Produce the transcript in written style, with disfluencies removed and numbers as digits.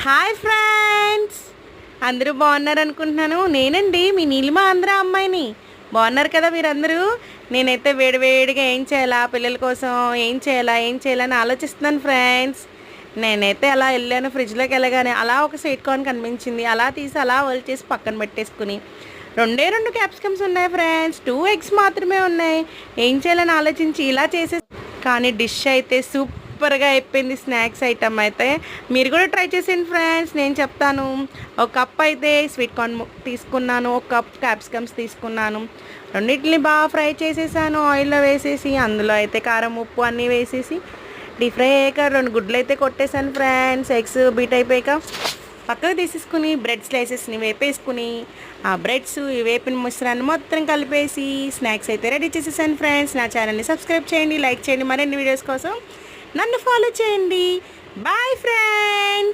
Hi friends, అందరూ బాగున్నారు అనుకుంటున్నాను. నేనండి మీ నీలిమ ఆంధ్ర అమ్మాయిని. బాగున్నారు కదా మీరందరూ? నేనైతే వేడివేడిగా ఏం చేయాలా, పిల్లల కోసం ఏం చేయాలని ఆలోచిస్తున్నాను ఫ్రెండ్స్. నేనైతే అలా వెళ్ళాను, ఫ్రిడ్జ్లోకి వెళ్ళగానే అలా ఒక స్వీట్ కార్న్ కనిపించింది. అలా తీసి అలా చేసి పక్కన పెట్టేసుకుని రెండు క్యాప్సికమ్స్ ఉన్నాయి ఫ్రెండ్స్, 2 ఎగ్స్ మాత్రమే ఉన్నాయి. ఏం చేయాలని ఆలోచించి ఇలా చేసే, కానీ డిష్ అయితే సూపర్గా అయిపోయింది. స్నాక్స్ ఐటమ్ అయితే మీరు కూడా ట్రై చేసేయండి ఫ్రెండ్స్. నేను చెప్తాను. ఒక కప్ అయితే స్వీట్ కార్న్ తీసుకున్నాను, ఒక కప్ క్యాప్సికమ్స్ తీసుకున్నాను. రెండింటిని బాగా ఫ్రై చేసేసాను ఆయిల్లో వేసేసి. అందులో అయితే కారం ఉప్పు అన్నీ వేసేసి డీప్ ఫ్రై అయ్యాక 2 గుడ్లు అయితే కొట్టేసాను ఫ్రెండ్స్. ఎగ్స్ బీట్ అయిపోయాక పక్కకు తీసేసుకుని బ్రెడ్ స్లైసెస్ని వేపేసుకుని ఆ బ్రెడ్స్ ఈ వేపిన మిశ్రాన్ని మొత్తం కలిపేసి స్నాక్స్ అయితే రెడీ చేసేసాను ఫ్రెండ్స్. నా ఛానల్ని సబ్స్క్రైబ్ చేయండి, లైక్ చేయండి. మరిన్ని వీడియోస్ కోసం నన్ను ఫాలో చేయండి. Bye friends.